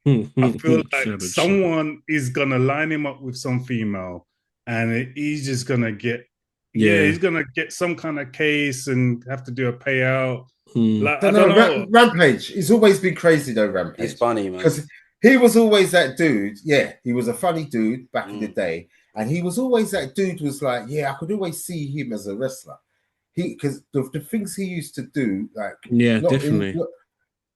I feel like someone is gonna line him up with some female, and he's just gonna get he's gonna get some kind of case and have to do a payout. Like, I don't know. Rampage. He's always been crazy though. Rampage. He's funny, man. Because he was always that dude. Yeah, he was a funny dude back in the day, and he was always that dude. Was like, yeah, I could always see him as a wrestler. Because the things he used to do, like, definitely.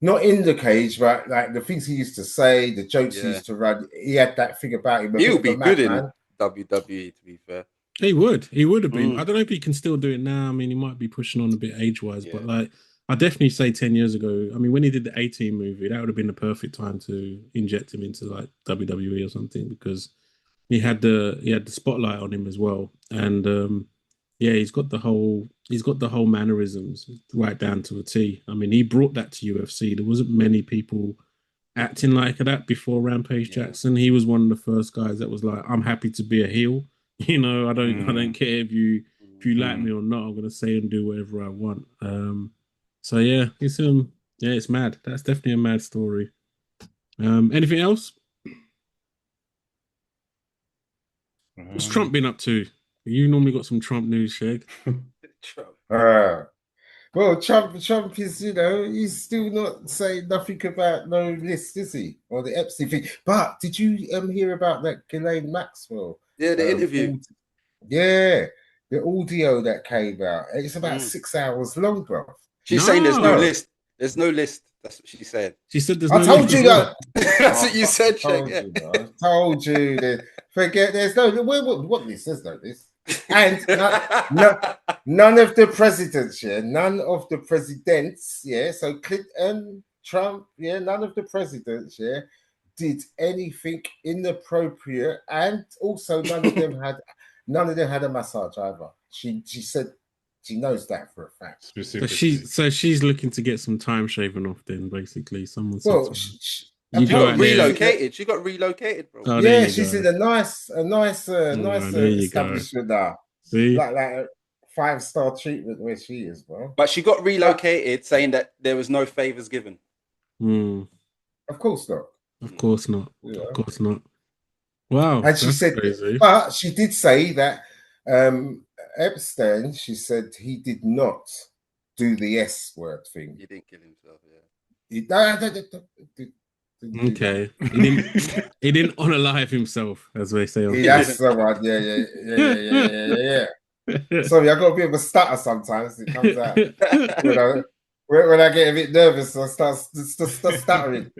Not in the cage, but like the things he used to say, the jokes he used to run. He had that thing about him. He would be good in WWE, to be fair. He would have been. I don't know if he can still do it now. I mean, he might be pushing on a bit age-wise, but like, I definitely say 10 years ago, I mean, when he did the 18 movie, that would have been the perfect time to inject him into like WWE or something, because he had the spotlight on him as well. And he's got the whole mannerisms right down to a T. I mean, he brought that to UFC. There wasn't many people acting like that before Rampage Jackson. He was one of the first guys that was like, I'm happy to be a heel. I don't care if you like me or not. I'm gonna say and do whatever I want. So yeah, it's mad. That's definitely a mad story. Anything else? What's Trump been up to? You normally got some Trump news, Shag. Well, Trump is, he's still not saying nothing about no list, is he? Or the Epstein thing. But did you hear about that Ghislaine Maxwell? Yeah, the interview. The audio that came out. It's about 6 hours long, bro. She's saying there's no list. There's no list. That's what she said. She said there's no list. I told you that. That's what you said, Shag. I told you that. Forget, there's no, what list? There's no list. And none of the presidents, none of the presidents, so Clinton, Trump, none of the presidents, did anything inappropriate, and also none of them had a massage either. She said she knows that for a fact. So she's looking to get some time shaven off. Then basically, someone said. Well, she got relocated. She got relocated, bro. Oh, she's in a nice establishment now. See, like a 5-star treatment where she is, bro. But she got relocated, saying that there was no favors given. Of course not. Of course not. Yeah. Of course not. Wow. And she said, crazy. But she did say that Epstein. She said he did not do the S word thing. He didn't kill himself. Okay. He didn't unalive himself, as they say. That's the one. Yeah. Sorry, I got a bit of a stutter sometimes. It comes out when I get a bit nervous, I start stuttering.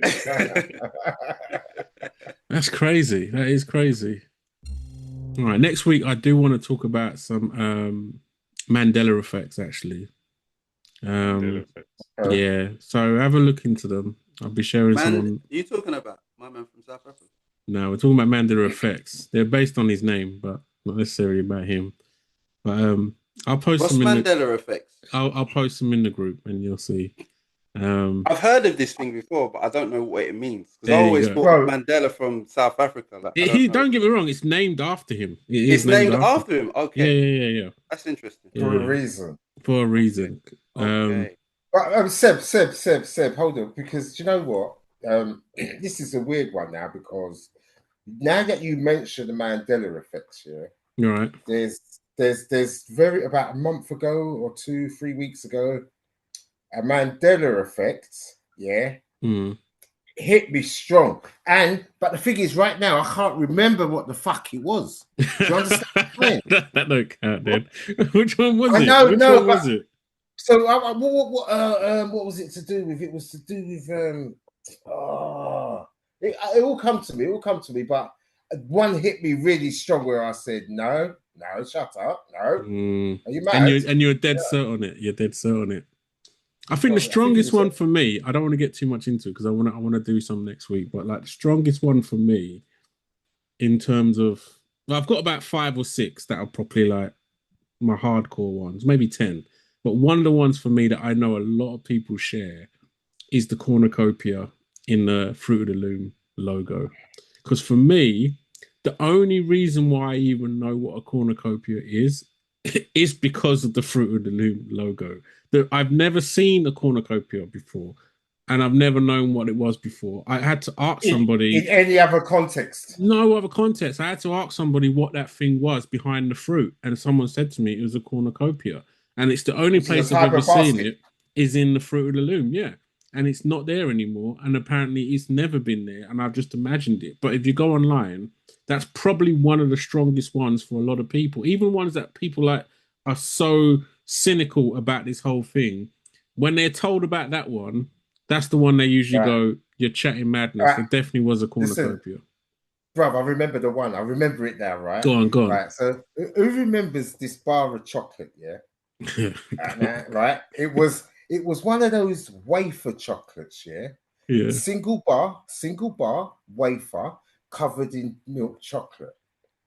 That's crazy. That is crazy. All right, next week I do want to talk about some Mandela effects, actually. Yeah, so have a look into them. I'll be sharing some. Are you talking about my man from South Africa? No, we're talking about Mandela effects. They're based on his name, but not necessarily about him. But I'll post What's them. Mandela effects? I'll post them in the group, and you'll see. I've heard of this thing before, but I don't know what it means. Because I There you always go. thought of Mandela from South Africa. Like, I don't know. Don't get me wrong, it's named after him. It is It's named after him. Yeah, Okay, yeah. that's interesting. For a reason. For a reason. Okay. But Seb, hold on, because you know what? This is a weird one now because now that you mentioned the Mandela effect, You're right. There's very about a month ago or 2-3 weeks ago, a Mandela effect, hit me strong. But the thing is, right now I can't remember what the fuck it was. Do you understand? that don't count, then. Which one was it? Which one was it? So what was it to do with? It was to do with it all come to me. It all come to me. But one hit me really strong where I said, no, shut up, no. Are you mad? And you're dead set on it. You're dead set on it. I think the strongest one for me, I don't want to get too much into it because I want to do some next week. But like the strongest one for me, in terms of, I've got about 5 or 6 that are probably like my hardcore ones, maybe 10. But one of the ones for me that I know a lot of people share is the cornucopia in the Fruit of the Loom logo. Because for me, the only reason why I even know what a cornucopia is because of the Fruit of the Loom logo. I've never seen a cornucopia before, and I've never known what it was before. I had to ask somebody in any other context. No other context. I had to ask somebody what that thing was behind the fruit, and someone said to me it was a cornucopia, and it's the only place I've ever seen it is in the Fruit of the Loom. Yeah, and it's not there anymore, and apparently it's never been there, and I've just imagined it. But if you go online, that's probably one of the strongest ones for a lot of people, even ones that people like are so cynical about this whole thing. When they're told about that one, that's the one they usually go, you're chatting madness. It definitely was a cornucopia. Bruv, I remember the one. I remember it now, right? Go on. Right, so who remembers this bar of chocolate, right? It was one of those wafer chocolates, Yeah. Single bar, wafer, covered in milk chocolate.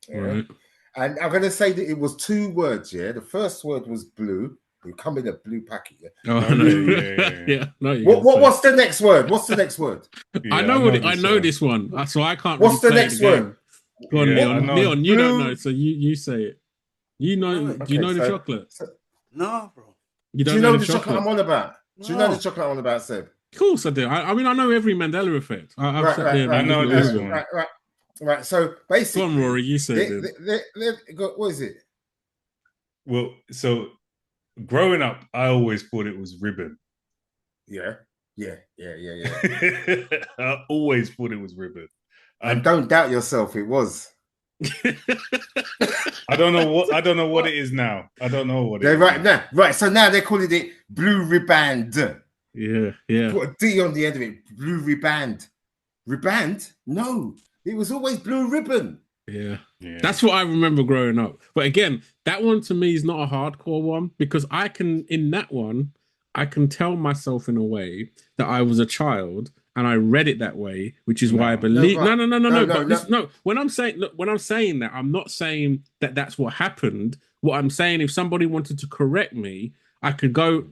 Yeah? Right. And I'm going to say that it was 2 words, The first word was blue. It come in a blue packet, Oh, yeah. No, what's the next word? What's the next word? I know this one, so I can't. What's the next word? Go on, Leon. You don't know, so you say it. You know? No, do you know the chocolate? No, bro. You don't do you know the chocolate I'm on about? No. Do you know the chocolate I'm on about, Seb? Of course I do. I mean, I know every Mandela effect. I've sat there. I know this one. Right. So basically, go on, Rory. You say it. What is it? Well, so growing up, I always thought it was ribbon. Yeah. I always thought it was ribbon. And don't doubt yourself, it was. I don't know what it is now. I don't know what it is. Right. So now they're calling it blue riband. Yeah. Put a D on the end of it. Blue riband. Riband? No. It was always blue ribbon. Yeah. That's what I remember growing up. But again, that one to me is not a hardcore one because in that one, I can tell myself in a way that I was a child and I read it that way, which is why I believe. No. When I'm saying that, I'm not saying that that's what happened. What I'm saying, if somebody wanted to correct me, I could go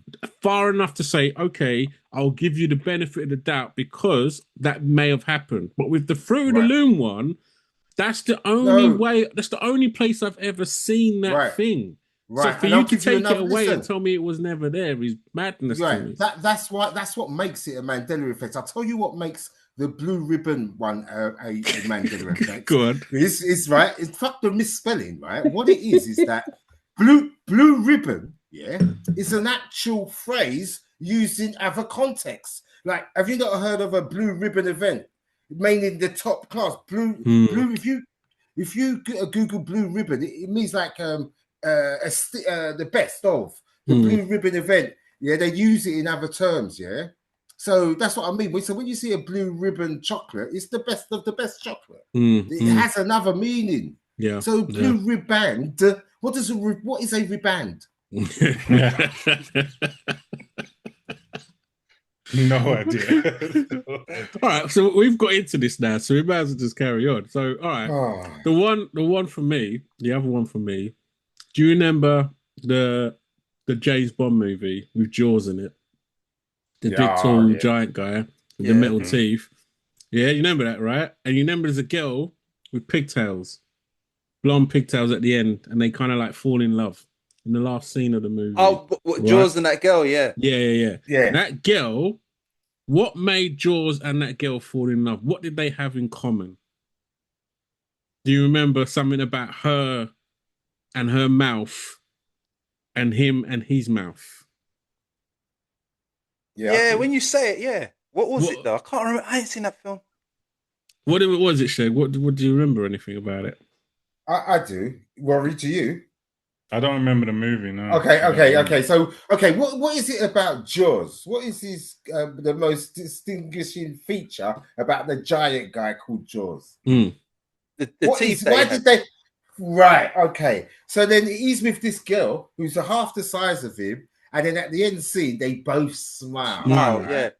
far enough to say, okay, I'll give you the benefit of the doubt because that may have happened. But with the Fruit of the Loom one, that's the only way. That's the only place I've ever seen that thing. Right. So for you to take it away and tell me it was never there is madness to me. That's what makes it a Mandela effect. I'll tell you what makes the blue ribbon one a Mandela effect. Go on. It's right. It's fuck the misspelling, right? What it is that blue ribbon, it's an actual phrase used in other contexts. Like, have you not heard of a blue ribbon event? Mainly the top class blue. If you Google blue ribbon, it means like the best of the blue ribbon event. Yeah, they use it in other terms. Yeah, so that's what I mean. So when you see a blue ribbon chocolate, it's the best of the best chocolate. It has another meaning. Yeah. So blue riband. What is a riband? No idea. All right, so we've got into this now, so we might as well just carry on. So, all right, the one for me, the other one for me. Do you remember the James Bond movie with Jaws in it? The Yeah, big, tall, yeah. giant guy with the Yeah. metal teeth. Yeah, you remember that, right? And you remember there's a girl with pigtails, blonde pigtails at the end, and they kind of like fall in love in the last scene of the movie. Oh, what, right? Jaws and that girl, yeah. Yeah. That girl, what made Jaws and that girl fall in love? What did they have in common? Do you remember something about her and her mouth and him and his mouth? Yeah, when you say it, yeah. What was it though? I can't remember. I ain't seen that film. What was it, Shay? What do you remember anything about it? I do. Rory, do you? I don't remember the movie. No. Okay. So, what is it about Jaws? What is his the most distinguishing feature about the giant guy called Jaws? The teeth. Why did they? Right. Okay. So then he's with this girl who's half the size of him, and then at the end scene they both smile. Wow. Yeah.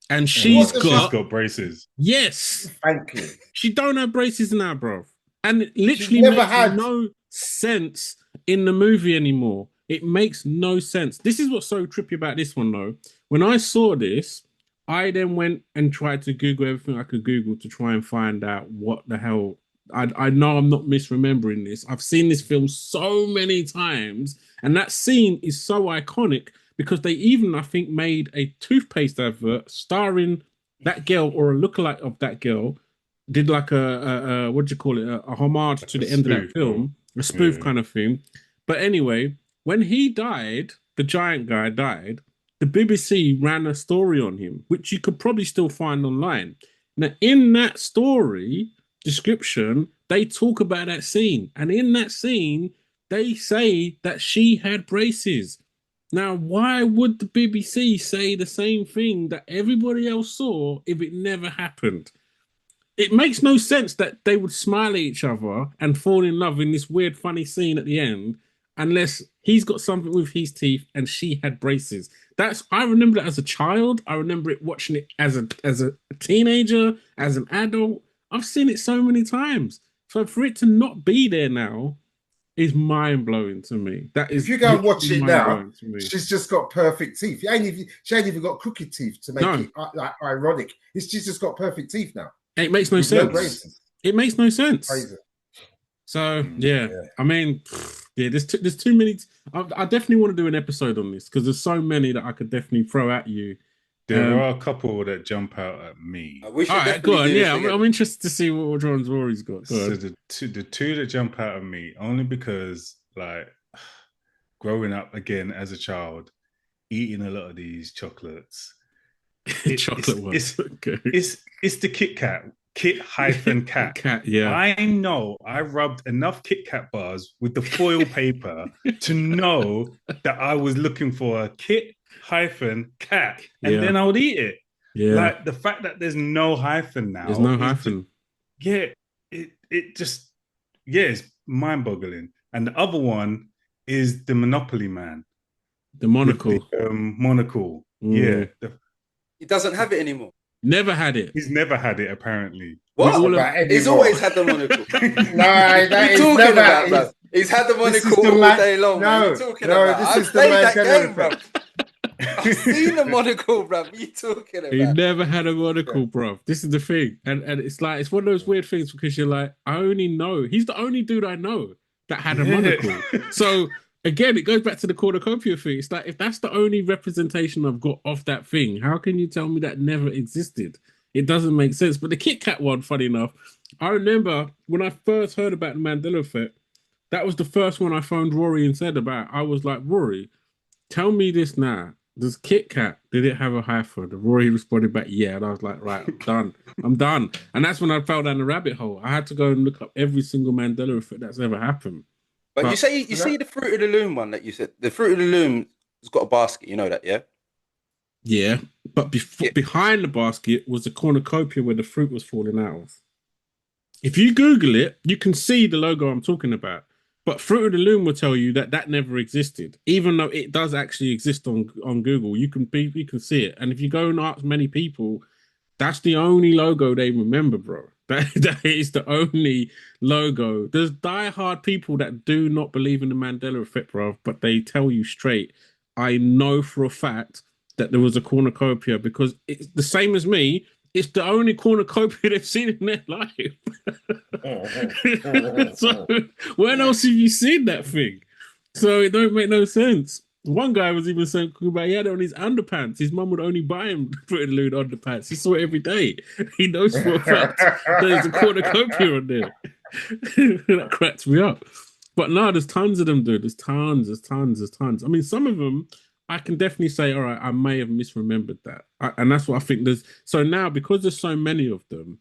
And she's got braces. Yes. Thank you. She don't have braces now, bro. And it literally never makes no sense in the movie anymore. It makes no sense. This is what's so trippy about this one, though. When I saw this, I then went and tried to Google everything I could Google to try and find out what the hell. I know I'm not misremembering this. I've seen this film so many times, and that scene is so iconic because they even, I think, made a toothpaste advert starring that girl or a lookalike of that girl. Did like a what do you call it? A homage to the end of that film, a spoof kind of thing. But anyway, when he died, the giant guy died. The BBC ran a story on him, which you could probably still find online. Now, in that story description, they talk about that scene, and in that scene, they say that she had braces. Now, why would the BBC say the same thing that everybody else saw if it never happened? It makes no sense that they would smile at each other and fall in love in this weird, funny scene at the end, unless he's got something with his teeth and she had braces. I remember that as a child. I remember it watching it as a teenager, as an adult. I've seen it so many times. So for it to not be there now is mind blowing to me. That is. If you go and watch it now, she's just got perfect teeth. She ain't even got crooked teeth to make it like ironic. She's just got perfect teeth now. It makes no sense. It makes no sense. Crazy. So yeah, I mean, yeah, there's too many. I definitely want to do an episode on this because there's so many that I could definitely throw at you. There are a couple that jump out at me. We should all right, go on. Yeah, I'm interested to see what John's Rory's got. So the two that jump out at me only because like growing up again as a child, eating a lot of these chocolates. Chocolate ones. It's the Kit Kat. Kit-Kat. Cat, yeah. I know I rubbed enough Kit Kat bars with the foil paper to know that I was looking for a Kit-Kat, and then I would eat it. Yeah. Like the fact that there's no hyphen now. There's no hyphen. It just it's mind-boggling. And the other one is the Monopoly Man. The monocle. Monocle. Yeah. He doesn't have it anymore. Never had it. He's never had it, apparently. What? He's always had the monocle. No, that is talking never, about, bro. He's had the monocle all day long. No, I've played that game, bro. I've seen the monocle, bro. What are you talking about? He never had a monocle, bro. This is the thing. And it's like, it's one of those weird things because you're like, I only know. He's the only dude I know that had a monocle. So again, it goes back to the cornucopia thing. It's like, if that's the only representation I've got of that thing, how can you tell me that never existed? It doesn't make sense. But the Kit Kat one, funny enough, I remember when I first heard about the Mandela Effect, that was the first one I phoned Rory and said about. I was like, Rory, tell me this now. Does Kit Kat, did it have a hyphen? And Rory responded back, yeah. And I was like, right, I'm done. I'm done. And that's when I fell down the rabbit hole. I had to go and look up every single Mandela Effect that's ever happened. But you see the Fruit of the Loom one that you said. The Fruit of the Loom has got a basket. You know that, yeah? Yeah, but behind the basket was a cornucopia where the fruit was falling out of. If you Google it, you can see the logo I'm talking about. But Fruit of the Loom will tell you that never existed, even though it does actually exist on Google. You can see it, and if you go and ask many people, that's the only logo they remember, bro. That is the only logo. There's diehard people that do not believe in the Mandela Effect, bro, but they tell you straight. I know for a fact that there was a cornucopia because it's the same as me. It's the only cornucopia they've seen in their life. So when else have you seen that thing? So it don't make no sense. One guy was even saying about he had it on his underpants. His mum would only buy him Fruit and Loot underpants. He saw it every day. He knows for a fact there's a cornucopia on there. That cracks me up. But no, there's tons of them, dude. There's tons. I mean, some of them I can definitely say, all right, I may have misremembered that. And that's what I think there's. So now, because there's so many of them,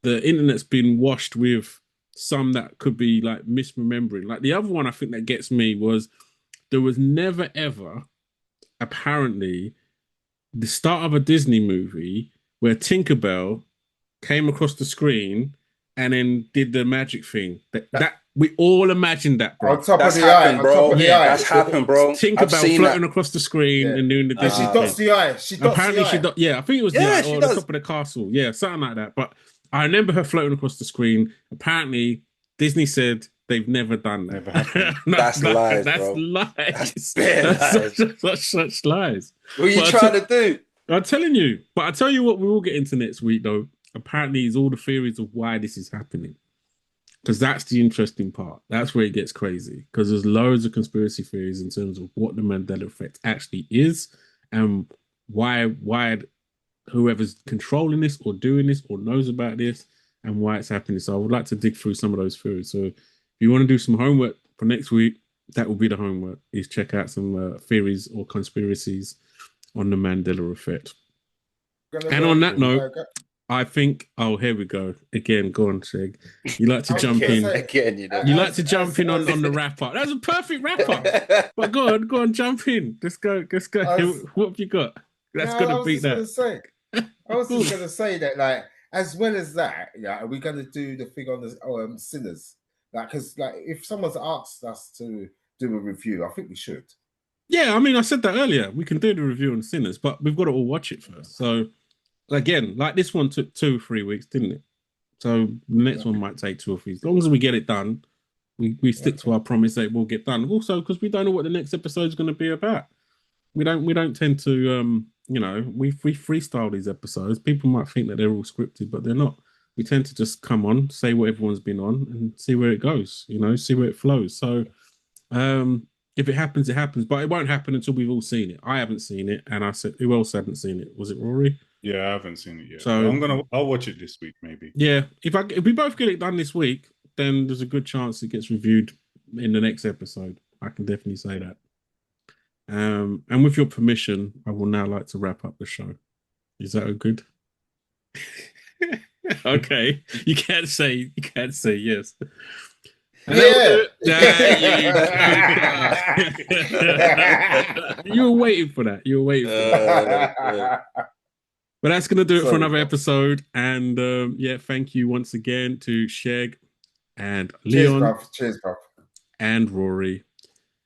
the internet's been washed with some that could be like misremembering. Like the other one I think that gets me was there was never ever, apparently, the start of a Disney movie where Tinkerbell came across the screen and then did the magic thing. That we all imagined that, bro. On top That's of the eye. happened, On bro. top of the Yeah, eye. that's happened, bro. Tinkerbell floating across the screen and doing the And Disney she dots thing. the eye. She dots Apparently the eye. she does. Yeah, I think it was Yeah, the she eye or the does. top of the castle. Yeah, something like that. But I remember her floating across the screen. Apparently, Disney said they've never done that. Never happened. That's lies, That's bro. lies. That's bare lies. Such lies. What are you But trying to do? I'm telling you. But I tell you what, we will get into next week, though. Apparently, is all the theories of why this is happening. Because that's the interesting part. That's where it gets crazy. Because there's loads of conspiracy theories in terms of what the Mandela Effect actually is and why whoever's controlling this or doing this or knows about this and why it's happening. So I would like to dig through some of those theories. So if you want to do some homework for next week, that will be the homework, is check out some theories or conspiracies on the Mandela Effect. And on that note, I think, here we go. Again, go on, Sheg. You like to jump in. Again, you know. You like to jump in on the wrap up. That's a perfect wrap up. But go on, jump in. Let's go. What have you got? That's gonna beat that. I was just gonna say that, like, as well as that, are we gonna do the thing on the sinners? Like, because like if someone's asked us to do a review, I think we should. Yeah, I mean, I said that earlier. We can do the review on Sinners, but we've got to all watch it first. So again, like this one took 2 or 3 weeks, didn't it? So the next one might take 2 or 3. As long as we get it done, we stick to our promise that it will get done. Also, because we don't know what the next episode is going to be about. We don't tend to we freestyle these episodes. People might think that they're all scripted, but they're not. We tend to just come on, say what everyone's been on, and see where it goes. See where it flows. So if it happens, it happens. But it won't happen until we've all seen it. I haven't seen it, and I said, who else hadn't seen it? Was it Rory? Yeah, I haven't seen it yet. So I'll watch it this week, maybe. Yeah, if we both get it done this week, then there's a good chance it gets reviewed in the next episode. I can definitely say that. And with your permission, I will now like to wrap up the show. Is that good? Okay, you can't say yes. Yeah. You were waiting for that. But that's going to do it for another episode. And thank you once again to Sheg and Leon. Cheers, bruv. And Rory.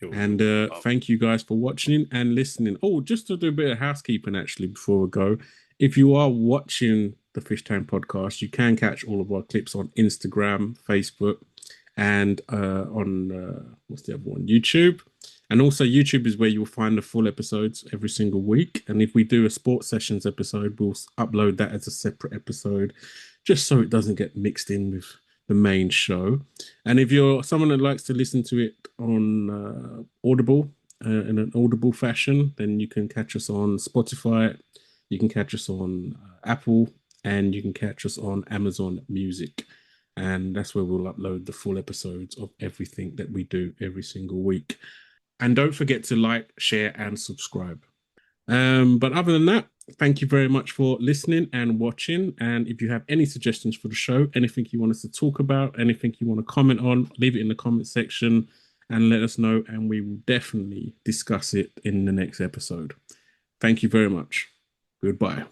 And thank you guys for watching and listening. Oh, just to do a bit of housekeeping actually before we go. If you are watching the Fish Tank podcast, you can catch all of our clips on Instagram, Facebook, and on what's the other one? YouTube. And also YouTube is where you'll find the full episodes every single week. And if we do a sports sessions episode, we'll upload that as a separate episode, just so it doesn't get mixed in with the main show. And if you're someone that likes to listen to it on Audible in an audible fashion, then you can catch us on Spotify, you can catch us on Apple, and you can catch us on Amazon Music. And that's where we'll upload the full episodes of everything that we do every single week. And don't forget to like, share, and subscribe. But other than that, thank you very much for listening and watching. And if you have any suggestions for the show, anything you want us to talk about, anything you want to comment on, leave it in the comment section and let us know. And we will definitely discuss it in the next episode. Thank you very much. Goodbye.